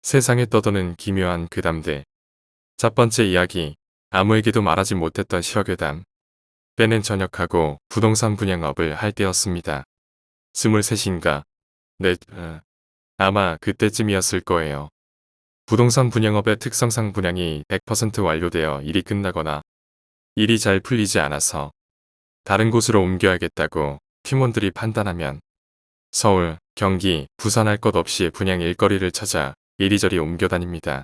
세상에 떠도는 기묘한 괴담들. 첫 번째 이야기. 아무에게도 말하지 못했던 실화괴담. 때는 전역하고 부동산 분양업을 할 때였습니다. 23인가? 네, 아마 그때쯤이었을 거예요. 부동산 분양업의 특성상 분양이 100% 완료되어 일이 끝나거나 일이 잘 풀리지 않아서 다른 곳으로 옮겨야겠다고 팀원들이 판단하면 서울, 경기, 부산 할 것 없이 분양 일거리를 찾아 이리저리 옮겨 다닙니다.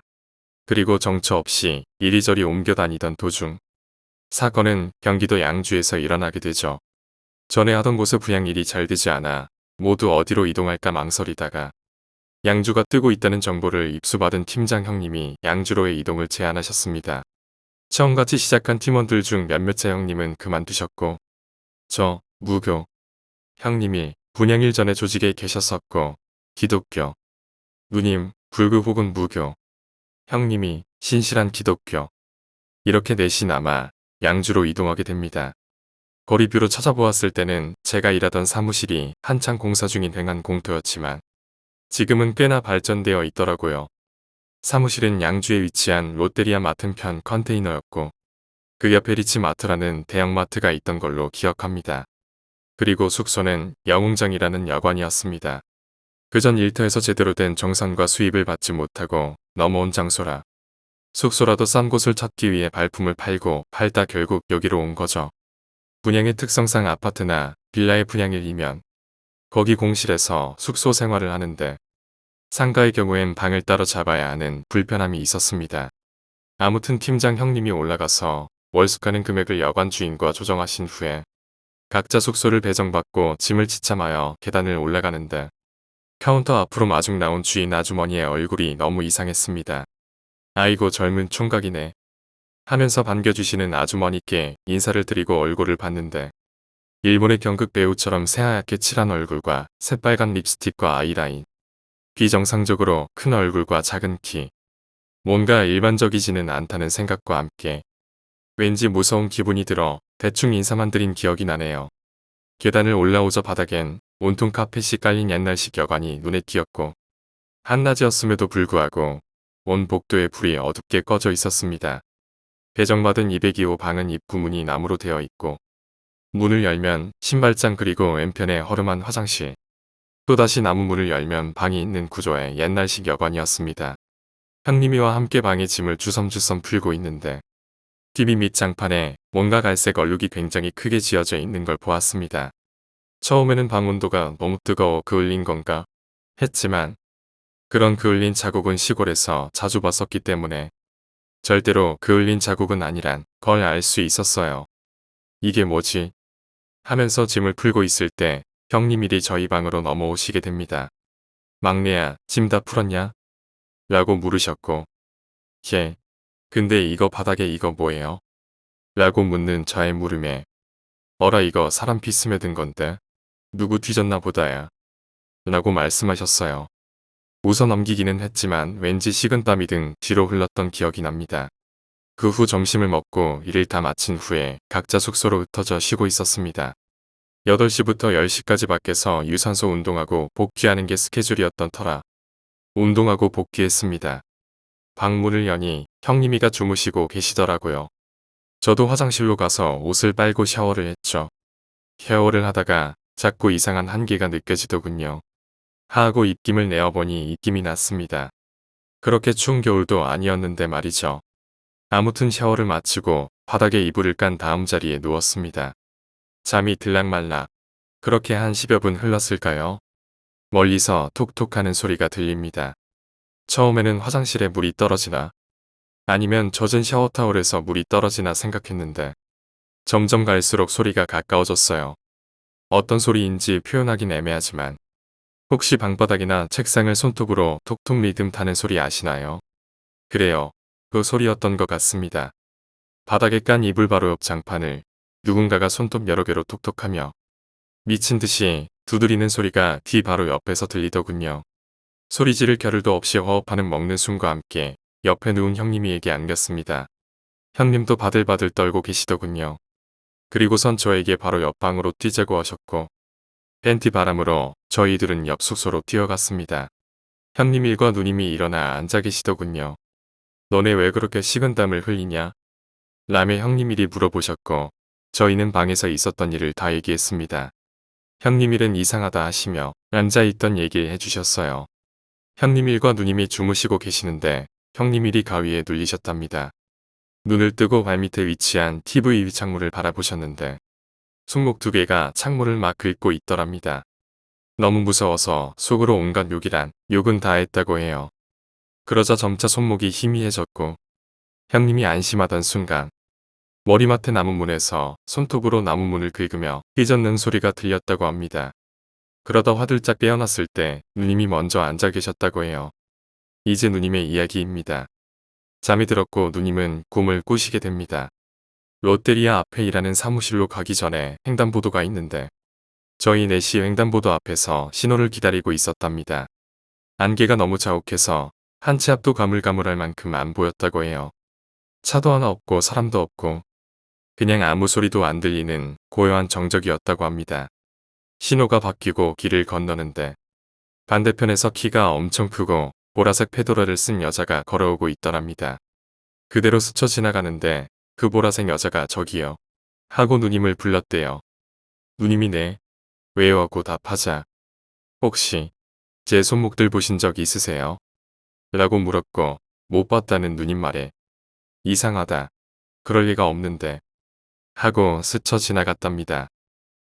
그리고 정처 없이 이리저리 옮겨 다니던 도중 사건은 경기도 양주에서 일어나게 되죠. 전에 하던 곳에 분양 일이 잘 되지 않아 모두 어디로 이동할까 망설이다가 양주가 뜨고 있다는 정보를 입수받은 팀장 형님이 양주로의 이동을 제안하셨습니다. 처음같이 시작한 팀원들 중 몇몇의 형님은 그만두셨고 저, 무교, 형님이 분양일 전에 조직에 계셨었고 기독교, 누님, 불교 혹은 무교, 형님이 신실한 기독교, 이렇게 넷이 남아 양주로 이동하게 됩니다. 거리뷰로 찾아보았을 때는 제가 일하던 사무실이 한창 공사 중인 횡한 공터였지만 지금은 꽤나 발전되어 있더라고요. 사무실은 양주에 위치한 롯데리아 맞은편 컨테이너였고 그 옆에 리치마트라는 대형마트가 있던 걸로 기억합니다. 그리고 숙소는 영웅정이라는 여관이었습니다. 그전 일터에서 제대로 된 정산과 수입을 받지 못하고 넘어온 장소라 숙소라도 싼 곳을 찾기 위해 발품을 팔고 팔다 결국 여기로 온 거죠. 분양의 특성상 아파트나 빌라의 분양일이면 거기 공실에서 숙소 생활을 하는데 상가의 경우엔 방을 따로 잡아야 하는 불편함이 있었습니다. 아무튼 팀장 형님이 올라가서 월수가는 금액을 여관 주인과 조정하신 후에 각자 숙소를 배정받고 짐을 지참하여 계단을 올라가는데 카운터 앞으로 마중 나온 주인 아주머니의 얼굴이 너무 이상했습니다. 아이고 젊은 총각이네 하면서 반겨주시는 아주머니께 인사를 드리고 얼굴을 봤는데 일본의 경극 배우처럼 새하얗게 칠한 얼굴과 새빨간 립스틱과 아이라인, 비정상적으로 큰 얼굴과 작은 키, 뭔가 일반적이지는 않다는 생각과 함께 왠지 무서운 기분이 들어 대충 인사만 드린 기억이 나네요. 계단을 올라오자 바닥엔 온통 카펫이 깔린 옛날식 여관이 눈에 띄었고 한낮이었음에도 불구하고 온 복도에 불이 어둡게 꺼져 있었습니다. 배정받은 202호 방은 입구문이 나무로 되어 있고 문을 열면 신발장 그리고 왼편에 허름한 화장실, 또다시 나무 문을 열면 방이 있는 구조의 옛날식 여관이었습니다. 형님이와 함께 방에 짐을 주섬주섬 풀고 있는데 TV 및 장판에 뭔가 갈색 얼룩이 굉장히 크게 지어져 있는 걸 보았습니다. 처음에는 방 온도가 너무 뜨거워 그을린 건가 했지만 그런 그을린 자국은 시골에서 자주 봤었기 때문에 절대로 그을린 자국은 아니란 걸 알 수 있었어요. 이게 뭐지? 하면서 짐을 풀고 있을 때 형님일이 저희 방으로 넘어오시게 됩니다. 막내야, 짐 다 풀었냐? 라고 물으셨고 예, 근데 이거 바닥에 이거 뭐예요? 라고 묻는 저의 물음에 어라 이거 사람 피 스며든 건데 누구 뒤졌나 보다야 라고 말씀하셨어요. 웃어 넘기기는 했지만 왠지 식은땀이 등 뒤로 흘렀던 기억이 납니다. 그 후 점심을 먹고 일을 다 마친 후에 각자 숙소로 흩어져 쉬고 있었습니다. 8시부터 10시까지 밖에서 유산소 운동하고 복귀하는 게 스케줄이었던 터라 운동하고 복귀했습니다. 방문을 여니 형님이가 주무시고 계시더라고요. 저도 화장실로 가서 옷을 빨고 샤워를 했죠. 샤워를 하다가 자꾸 이상한 한기가 느껴지더군요. 하고 입김을 내어보니 입김이 났습니다. 그렇게 추운 겨울도 아니었는데 말이죠. 아무튼 샤워를 마치고 바닥에 이불을 깐 다음 자리에 누웠습니다. 잠이 들락말락. 그렇게 한 10여 분 흘렀을까요? 멀리서 톡톡 하는 소리가 들립니다. 처음에는 화장실에 물이 떨어지나 아니면 젖은 샤워타올에서 물이 떨어지나 생각했는데 점점 갈수록 소리가 가까워졌어요. 어떤 소리인지 표현하긴 애매하지만 혹시 방바닥이나 책상을 손톱으로 톡톡 리듬 타는 소리 아시나요? 그래요. 그 소리였던 것 같습니다. 바닥에 깐 이불 바로 옆 장판을 누군가가 손톱 여러 개로 톡톡하며 미친 듯이 두드리는 소리가 뒤 바로 옆에서 들리더군요. 소리 지를 겨를도 없이 허업하는 먹는 숨과 함께 옆에 누운 형님이에게 안겼습니다. 형님도 바들바들 떨고 계시더군요. 그리고선 저에게 바로 옆방으로 뛰자고 하셨고 팬티 바람으로 저희들은 옆 숙소로 뛰어갔습니다. 형님 일과 누님이 일어나 앉아 계시더군요. 너네 왜 그렇게 식은땀을 흘리냐? 라며 형님 일이 물어보셨고 저희는 방에서 있었던 일을 다 얘기했습니다. 형님 일은 이상하다 하시며 앉아있던 얘기를 해주셨어요. 형님 일과 누님이 주무시고 계시는데 형님 일이 가위에 눌리셨답니다. 눈을 뜨고 발밑에 위치한 TV 창문을 바라보셨는데 손목 두 개가 창문을 막 긁고 있더랍니다. 너무 무서워서 속으로 온갖 욕은 다 했다고 해요. 그러자 점차 손목이 희미해졌고 형님이 안심하던 순간 머리맡에 나무 문에서 손톱으로 나무 문을 긁으며 삐젓는 소리가 들렸다고 합니다. 그러다 화들짝 깨어났을 때 누님이 먼저 앉아 계셨다고 해요. 이제 누님의 이야기입니다. 잠이 들었고 누님은 꿈을 꾸시게 됩니다. 롯데리아 앞에 일하는 사무실로 가기 전에 횡단보도가 있는데 저희 넷이 횡단보도 앞에서 신호를 기다리고 있었답니다. 안개가 너무 자욱해서 한 치 앞도 가물가물할 만큼 안 보였다고 해요. 차도 하나 없고 사람도 없고 그냥 아무 소리도 안 들리는 고요한 정적이었다고 합니다. 신호가 바뀌고 길을 건너는데 반대편에서 키가 엄청 크고 보라색 페도라를 쓴 여자가 걸어오고 있더랍니다. 그대로 스쳐 지나가는데 그 보라색 여자가 저기요 하고 누님을 불렀대요. 누님이 네 왜요 하고 답하자 혹시 제 손목들 보신 적 있으세요? 라고 물었고 못 봤다는 누님 말에 이상하다. 그럴 리가 없는데 하고 스쳐 지나갔답니다.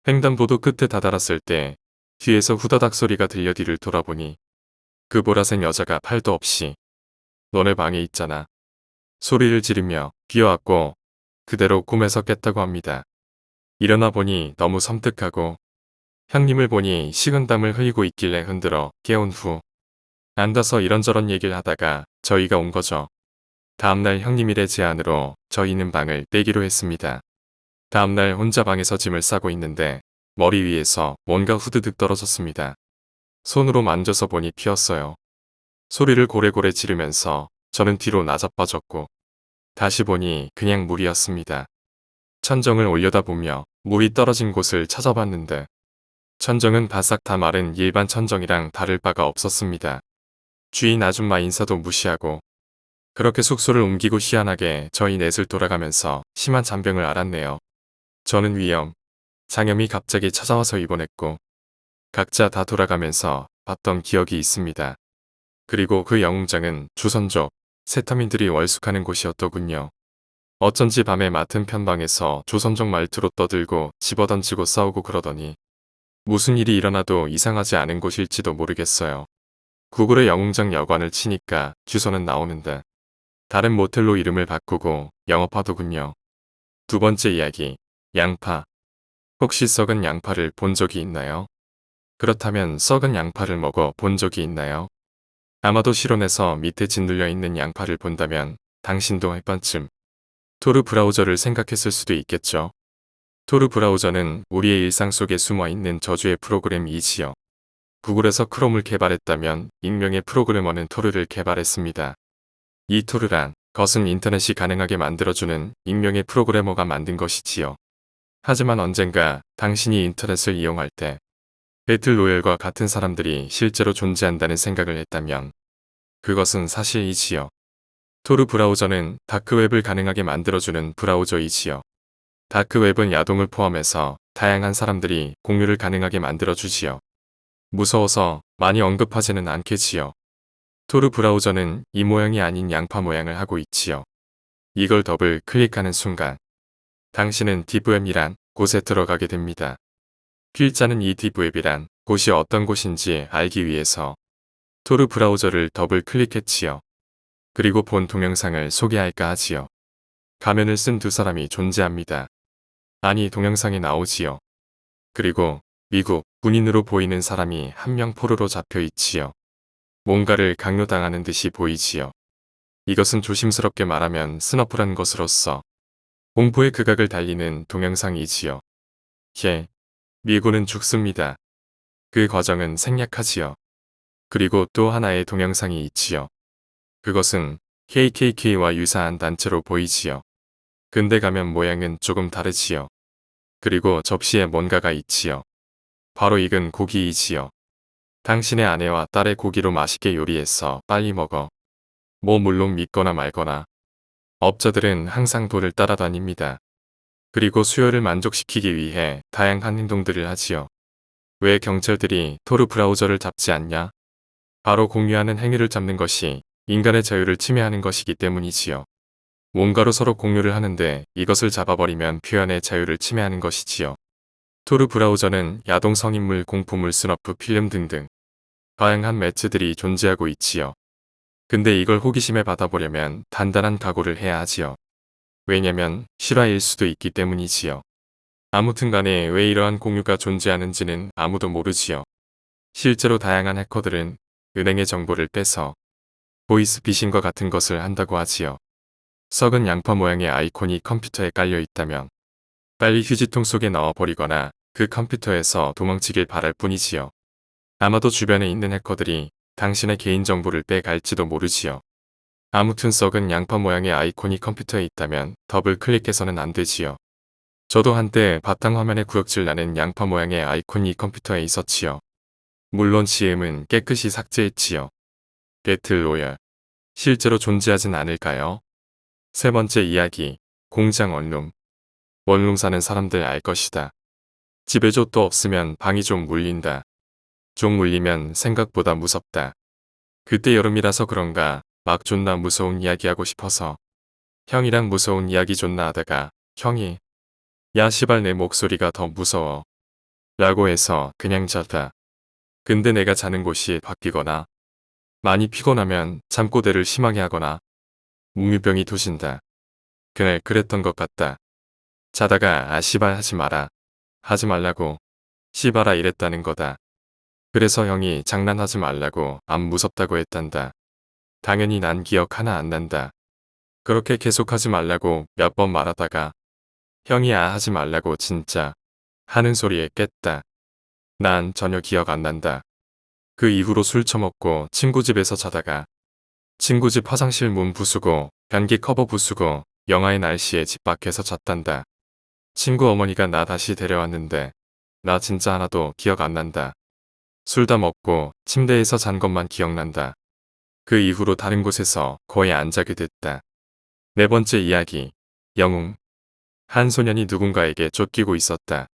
횡단보도 끝에 다다랐을 때 뒤에서 후다닥 소리가 들려 뒤를 돌아보니 그 보라색 여자가 팔도 없이 너네 방에 있잖아. 소리를 지르며 뛰어왔고 그대로 꿈에서 깼다고 합니다. 일어나 보니 너무 섬뜩하고 형님을 보니 식은땀을 흘리고 있길래 흔들어 깨운 후 앉아서 이런저런 얘기를 하다가 저희가 온 거죠. 다음날 형님 일의 제안으로 저희는 방을 떼기로 했습니다. 다음날 혼자 방에서 짐을 싸고 있는데 머리 위에서 뭔가 후드득 떨어졌습니다. 손으로 만져서 보니 피었어요. 소리를 고래고래 지르면서 저는 뒤로 나자빠졌고 다시 보니 그냥 물이었습니다. 천정을 올려다보며 물이 떨어진 곳을 찾아봤는데 천정은 바싹 다 마른 일반 천정이랑 다를 바가 없었습니다. 주인 아줌마 인사도 무시하고 그렇게 숙소를 옮기고 희한하게 저희 넷을 돌아가면서 심한 잔병을 앓았네요. 저는 위염, 장염이 갑자기 찾아와서 입원했고 각자 다 돌아가면서 봤던 기억이 있습니다. 그리고 그 영웅장은 주선족, 세타민들이 월숙하는 곳이었더군요. 어쩐지 밤에 맡은 편방에서 조선족 말투로 떠들고 집어던지고 싸우고 그러더니 무슨 일이 일어나도 이상하지 않은 곳일지도 모르겠어요. 구글에 영웅장 여관을 치니까 주소는 나오는데 다른 모텔로 이름을 바꾸고 영업하더군요. 두 번째 이야기, 양파. 혹시 썩은 양파를 본 적이 있나요? 그렇다면 썩은 양파를 먹어 본 적이 있나요? 아마도 실온에서 밑에 짓눌려 있는 양파를 본다면 당신도 할 번쯤 토르 브라우저를 생각했을 수도 있겠죠. 토르 브라우저는 우리의 일상 속에 숨어있는 저주의 프로그램이지요. 구글에서 크롬을 개발했다면 익명의 프로그래머는 토르를 개발했습니다. 이 토르란 것은 인터넷이 가능하게 만들어주는 익명의 프로그래머가 만든 것이지요. 하지만 언젠가 당신이 인터넷을 이용할 때 배틀로얄과 같은 사람들이 실제로 존재한다는 생각을 했다면 그것은 사실이지요. 토르 브라우저는 다크웹을 가능하게 만들어주는 브라우저이지요. 다크웹은 야동을 포함해서 다양한 사람들이 공유를 가능하게 만들어주지요. 무서워서 많이 언급하지는 않겠지요. 토르 브라우저는 이 모양이 아닌 양파 모양을 하고 있지요. 이걸 더블 클릭하는 순간 당신은 딥웹이란 곳에 들어가게 됩니다. 필자는 이 딥웹이란 곳이 어떤 곳인지 알기 위해서 토르 브라우저를 더블 클릭했지요. 그리고 본 동영상을 소개할까 하지요. 가면을 쓴 두 사람이 존재합니다. 아니 동영상에 나오지요. 그리고 미국 군인으로 보이는 사람이 한 명 포로로 잡혀 있지요. 뭔가를 강요당하는 듯이 보이지요. 이것은 조심스럽게 말하면 스너프란 것으로서 공포의 극악을 달리는 동영상이지요. 미군은 죽습니다. 그 과정은 생략하지요. 그리고 또 하나의 동영상이 있지요. 그것은 KKK와 유사한 단체로 보이지요. 근데 가면 모양은 조금 다르지요. 그리고 접시에 뭔가가 있지요. 바로 익은 고기이지요. 당신의 아내와 딸의 고기로 맛있게 요리했어. 빨리 먹어. 뭐 물론 믿거나 말거나. 업자들은 항상 돈을 따라다닙니다. 그리고 수요를 만족시키기 위해 다양한 행동들을 하지요. 왜 경찰들이 토르 브라우저를 잡지 않냐? 바로 공유하는 행위를 잡는 것이 인간의 자유를 침해하는 것이기 때문이지요. 뭔가로 서로 공유를 하는데 이것을 잡아버리면 표현의 자유를 침해하는 것이지요. 토르 브라우저는 야동 성인물, 공포물, 스너프, 필름 등등 다양한 매체들이 존재하고 있지요. 근데 이걸 호기심에 받아보려면 단단한 각오를 해야 하지요. 왜냐면 실화일 수도 있기 때문이지요. 아무튼 간에 왜 이러한 공유가 존재하는지는 아무도 모르지요. 실제로 다양한 해커들은 은행의 정보를 빼서 보이스피싱과 같은 것을 한다고 하지요. 썩은 양파 모양의 아이콘이 컴퓨터에 깔려 있다면 빨리 휴지통 속에 넣어버리거나 그 컴퓨터에서 도망치길 바랄 뿐이지요. 아마도 주변에 있는 해커들이 당신의 개인정보를 빼갈지도 모르지요. 아무튼 썩은 양파 모양의 아이콘이 컴퓨터에 있다면 더블 클릭해서는 안 되지요. 저도 한때 바탕화면에 구역질 나는 양파 모양의 아이콘이 컴퓨터에 있었지요. 물론 지금은 깨끗이 삭제했지요. 배틀로얄. 실제로 존재하진 않을까요? 세 번째 이야기. 공장 원룸. 원룸 사는 사람들 알 것이다. 집에 족도 없으면 방이 좀 물린다. 좀 물리면 생각보다 무섭다. 그때 여름이라서 그런가 막 존나 무서운 이야기하고 싶어서 형이랑 무서운 이야기 존나 하다가 형이 야 시발 내 목소리가 더 무서워 라고 해서 그냥 잤다. 근데 내가 자는 곳이 바뀌거나 많이 피곤하면 잠꼬대를 심하게 하거나 몽유병이 도진다. 그날 그랬던 것 같다. 자다가 아 시발 하지 마라. 하지 말라고. 시발아 이랬다는 거다. 그래서 형이 장난하지 말라고 안 무섭다고 했단다. 당연히 난 기억 하나 안 난다. 그렇게 계속하지 말라고 몇 번 말하다가 형이 아 하지 말라고 진짜 하는 소리에 깼다. 난 전혀 기억 안 난다. 그 이후로 술 처먹고 친구 집에서 자다가 친구 집 화장실 문 부수고 변기 커버 부수고 영하의 날씨에 집 밖에서 잤단다. 친구 어머니가 나 다시 데려왔는데 나 진짜 하나도 기억 안 난다. 술 다 먹고 침대에서 잔 것만 기억난다. 그 이후로 다른 곳에서 거의 안 자게 됐다. 네 번째 이야기. 영웅. 한 소년이 누군가에게 쫓기고 있었다.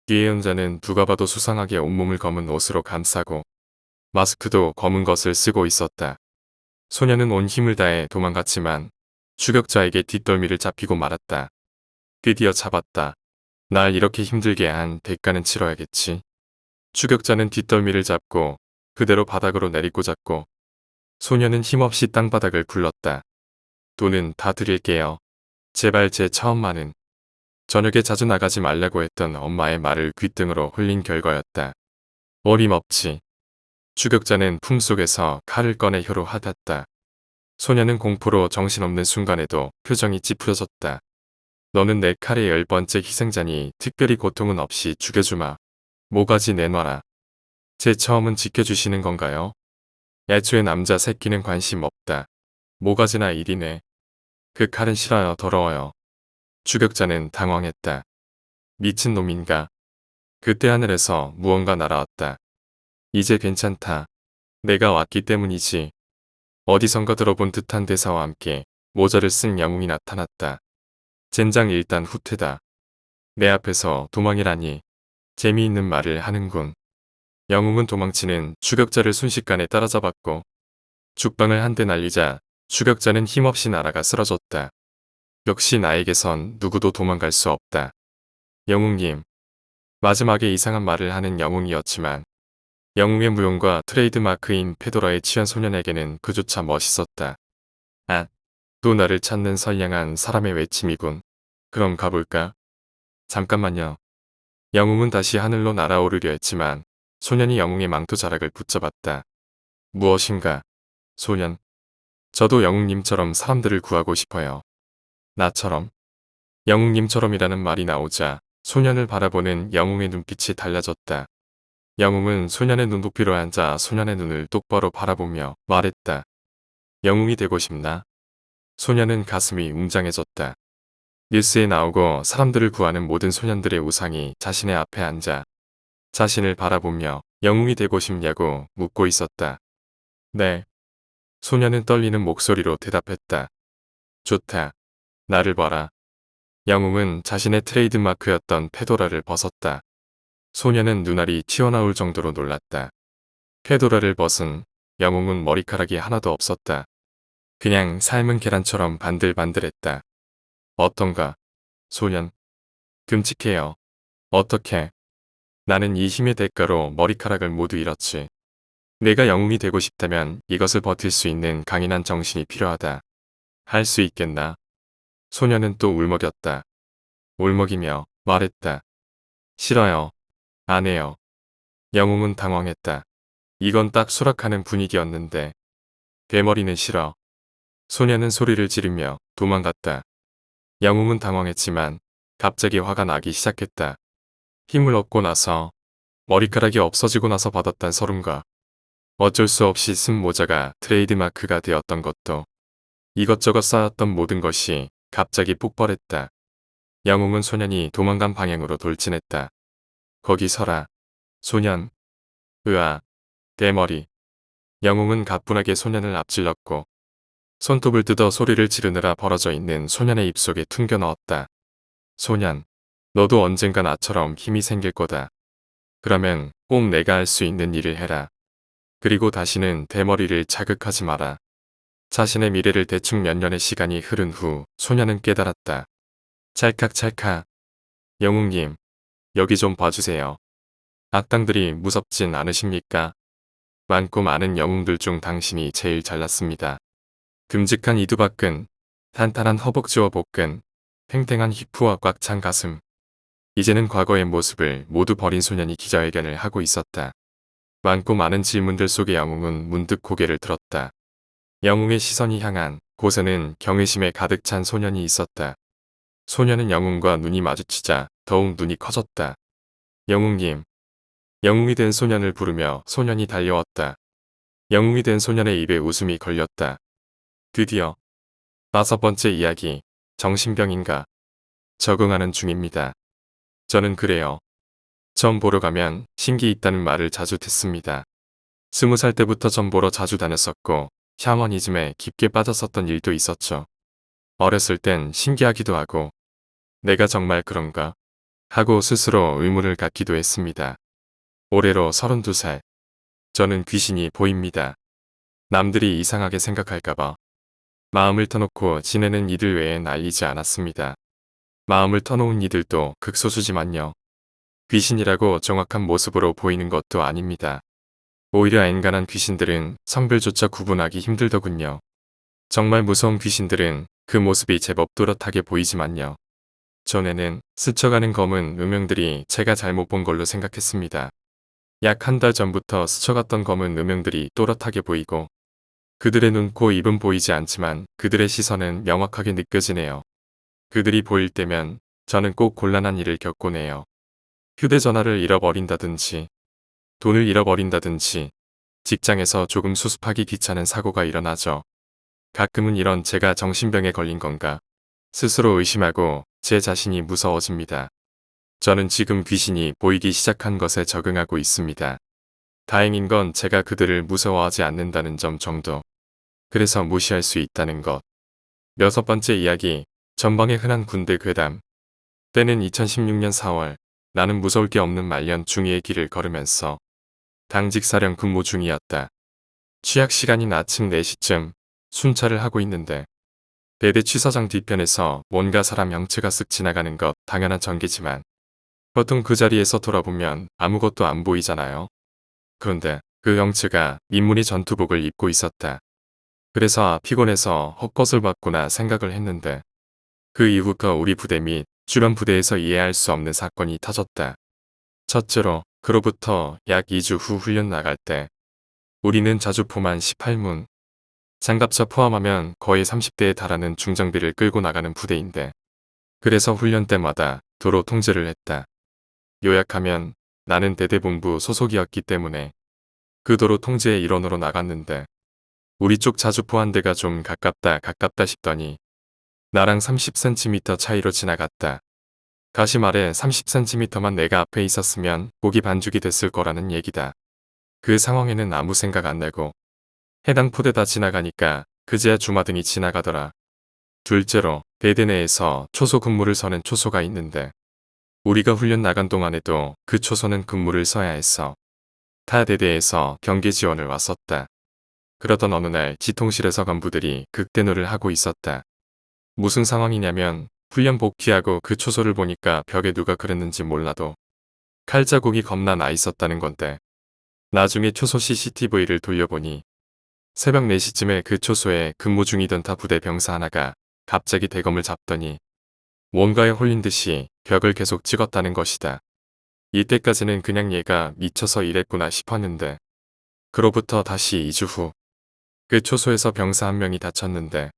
뒤의 형자는 누가 봐도 수상하게 온몸을 검은 옷으로 감싸고 마스크도 검은 것을 쓰고 있었다. 소년은 온 힘을 다해 도망갔지만 추격자에게 뒷덜미를 잡히고 말았다. 드디어 잡았다. 날 이렇게 힘들게 한 대가는 치러야겠지. 추격자는 뒷덜미를 잡고 그대로 바닥으로 내리꽂았고 소년은 힘없이 땅바닥을 굴렀다. 돈은 다 드릴게요. 제발 제 처음만은. 저녁에 자주 나가지 말라고 했던 엄마의 말을 귓등으로 흘린 결과였다. 어림없지. 추격자는 품속에서 칼을 꺼내 혀로 하닿았다. 소년은 공포로 정신없는 순간에도 표정이 찌푸려졌다. 너는 내 칼의 10번째 희생자니 특별히 고통은 없이 죽여주마. 모가지 내놔라. 제 처음은 지켜주시는 건가요? 애초에 남자 새끼는 관심 없다. 모가지나 일이네. 그 칼은 싫어요. 더러워요. 추격자는 당황했다. 미친놈인가? 그때 하늘에서 무언가 날아왔다. 이제 괜찮다. 내가 왔기 때문이지. 어디선가 들어본 듯한 대사와 함께 모자를 쓴 영웅이 나타났다. 젠장 일단 후퇴다. 내 앞에서 도망이라니. 재미있는 말을 하는군. 영웅은 도망치는 추격자를 순식간에 따라잡았고 죽방을 한 대 날리자 추격자는 힘없이 날아가 쓰러졌다. 역시 나에게선 누구도 도망갈 수 없다. 영웅님. 마지막에 이상한 말을 하는 영웅이었지만 영웅의 무용과 트레이드마크인 페도라에 취한 소년에게는 그조차 멋있었다. 아, 또 나를 찾는 선량한 사람의 외침이군. 그럼 가볼까? 잠깐만요. 영웅은 다시 하늘로 날아오르려 했지만 소년이 영웅의 망토 자락을 붙잡았다. 무엇인가? 소년. 저도 영웅님처럼 사람들을 구하고 싶어요. 나처럼. 영웅님처럼이라는 말이 나오자 소년을 바라보는 영웅의 눈빛이 달라졌다. 영웅은 소년의 눈높이로 앉아 소년의 눈을 똑바로 바라보며 말했다. 영웅이 되고 싶나? 소년은 가슴이 웅장해졌다. 뉴스에 나오고 사람들을 구하는 모든 소년들의 우상이 자신의 앞에 앉아 자신을 바라보며 영웅이 되고 싶냐고 묻고 있었다. 네. 소녀는 떨리는 목소리로 대답했다. 좋다. 나를 봐라. 영웅은 자신의 트레이드마크였던 페도라를 벗었다. 소녀는 눈알이 튀어나올 정도로 놀랐다. 페도라를 벗은 영웅은 머리카락이 하나도 없었다. 그냥 삶은 계란처럼 반들반들했다. 어떤가? 소년. 끔찍해요. 어떻게? 나는 이 힘의 대가로 머리카락을 모두 잃었지. 내가 영웅이 되고 싶다면 이것을 버틸 수 있는 강인한 정신이 필요하다. 할 수 있겠나? 소녀는 또 울먹였다. 울먹이며 말했다. 싫어요. 안 해요. 영웅은 당황했다. 이건 딱 수락하는 분위기였는데. 대머리는 싫어. 소녀는 소리를 지르며 도망갔다. 영웅은 당황했지만 갑자기 화가 나기 시작했다. 힘을 얻고 나서 머리카락이 없어지고 나서 받았단 서름과 어쩔 수 없이 쓴 모자가 트레이드마크가 되었던 것도 이것저것 쌓았던 모든 것이 갑자기 폭발했다. 영웅은 소년이 도망간 방향으로 돌진했다. 거기 서라. 소년. 으아. 대머리. 영웅은 가뿐하게 소년을 앞질렀고 손톱을 뜯어 소리를 지르느라 벌어져 있는 소년의 입속에 퉁겨 넣었다. 소년. 너도 언젠가 나처럼 힘이 생길 거다. 그러면 꼭 내가 할 수 있는 일을 해라. 그리고 다시는 대머리를 자극하지 마라. 자신의 미래를 대충 몇 년의 시간이 흐른 후 소년은 깨달았다. 찰칵찰칵. 영웅님, 여기 좀 봐주세요. 악당들이 무섭진 않으십니까? 많고 많은 영웅들 중 당신이 제일 잘났습니다. 듬직한 이두박근, 탄탄한 허벅지와 복근, 팽팽한 히프와 꽉 찬 가슴. 이제는 과거의 모습을 모두 버린 소년이 기자회견을 하고 있었다. 많고 많은 질문들 속에 영웅은 문득 고개를 들었다. 영웅의 시선이 향한 곳에는 경외심에 가득 찬 소년이 있었다. 소년은 영웅과 눈이 마주치자 더욱 눈이 커졌다. 영웅님. 영웅이 된 소년을 부르며 소년이 달려왔다. 영웅이 된 소년의 입에 웃음이 걸렸다. 드디어 5번째 이야기. 정신병인가? 적응하는 중입니다. 저는 그래요. 점 보러 가면 신기 있다는 말을 자주 듣습니다. 20살 때부터 점 보러 자주 다녔었고 샤머니즘에 깊게 빠졌었던 일도 있었죠. 어렸을 땐 신기하기도 하고 내가 정말 그런가? 하고 스스로 의문을 갖기도 했습니다. 올해로 32살. 저는 귀신이 보입니다. 남들이 이상하게 생각할까봐 마음을 터놓고 지내는 이들 외엔 알리지 않았습니다. 마음을 터놓은 이들도 극소수지만요. 귀신이라고 정확한 모습으로 보이는 것도 아닙니다. 오히려 엔간한 귀신들은 성별조차 구분하기 힘들더군요. 정말 무서운 귀신들은 그 모습이 제법 또렷하게 보이지만요. 전에는 스쳐가는 검은 음영들이 제가 잘못 본 걸로 생각했습니다. 약 한 달 전부터 스쳐갔던 검은 음영들이 또렷하게 보이고 그들의 눈, 코, 입은 보이지 않지만 그들의 시선은 명확하게 느껴지네요. 그들이 보일 때면 저는 꼭 곤란한 일을 겪곤 해요. 휴대전화를 잃어버린다든지 돈을 잃어버린다든지 직장에서 조금 수습하기 귀찮은 사고가 일어나죠. 가끔은 이런 제가 정신병에 걸린 건가 스스로 의심하고 제 자신이 무서워집니다. 저는 지금 귀신이 보이기 시작한 것에 적응하고 있습니다. 다행인 건 제가 그들을 무서워하지 않는다는 점 정도. 그래서 무시할 수 있다는 것. 6번째 이야기. 전방의 흔한 군대 괴담. 때는 2016년 4월. 나는 무서울 게 없는 말년 중2의 길을 걸으면서 당직 사령 근무 중이었다. 취약 시간인 아침 4시쯤 순찰을 하고 있는데 배대 취사장 뒤편에서 뭔가 사람 형체가 쓱 지나가는 것 당연한 전개지만 보통 그 자리에서 돌아보면 아무것도 안 보이잖아요. 그런데 그 형체가 민무늬 전투복을 입고 있었다. 그래서 피곤해서 헛것을 봤구나 생각을 했는데 그 이후가 우리 부대 및 주변 부대에서 이해할 수 없는 사건이 터졌다. 첫째로 그로부터 약 2주 후 훈련 나갈 때 우리는 자주포만 18문, 장갑차 포함하면 거의 30대에 달하는 중장비를 끌고 나가는 부대인데 그래서 훈련 때마다 도로 통제를 했다. 요약하면 나는 대대본부 소속이었기 때문에 그 도로 통제의 일원으로 나갔는데 우리 쪽 자주포 한 대가 좀 가깝다 싶더니 나랑 30cm 차이로 지나갔다. 다시 말해 30cm만 내가 앞에 있었으면 고기 반죽이 됐을 거라는 얘기다. 그 상황에는 아무 생각 안 내고 해당 포대다 지나가니까 그제야 주마등이 지나가더라. 둘째로 대대 내에서 초소 근무를 서는 초소가 있는데 우리가 훈련 나간 동안에도 그 초소는 근무를 서야 했어. 타 대대에서 경계 지원을 왔었다. 그러던 어느 날 지통실에서 간부들이 극대노를 하고 있었다. 무슨 상황이냐면 훈련 복귀하고 그 초소를 보니까 벽에 누가 그랬는지 몰라도 칼자국이 겁나 나 있었다는 건데 나중에 초소 CCTV를 돌려보니 새벽 4시쯤에 그 초소에 근무 중이던 타 부대 병사 하나가 갑자기 대검을 잡더니 뭔가에 홀린 듯이 벽을 계속 찍었다는 것이다. 이때까지는 그냥 얘가 미쳐서 이랬구나 싶었는데 그로부터 다시 2주 후 그 초소에서 병사 한 명이 다쳤는데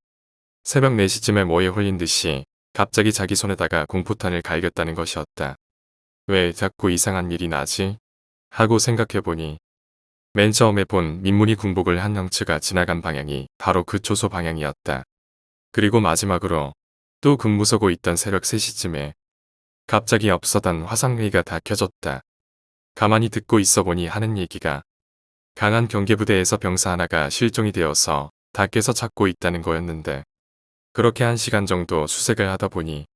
새벽 4시쯤에 뭐에 홀린 듯이 갑자기 자기 손에다가 공포탄을 갈겼다는 것이었다. 왜 자꾸 이상한 일이 나지? 하고 생각해보니 맨 처음에 본 민무리 군복을 한 형체가 지나간 방향이 바로 그 초소 방향이었다. 그리고 마지막으로 또 근무 서고 있던 새벽 3시쯤에 갑자기 없어던 화상회의가 다 켜졌다. 가만히 듣고 있어 보니 하는 얘기가 강한 경계부대에서 병사 하나가 실종이 되어서 닭에서 찾고 있다는 거였는데 그렇게 1시간 정도 수색을 하다 보니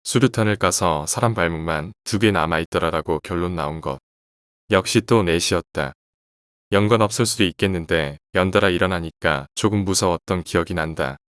수류탄을 까서 사람 발목만 2개 남아있더라라고 결론 나온 것. 역시 또 넷이었다. 연관 없을 수도 있겠는데 연달아 일어나니까 조금 무서웠던 기억이 난다.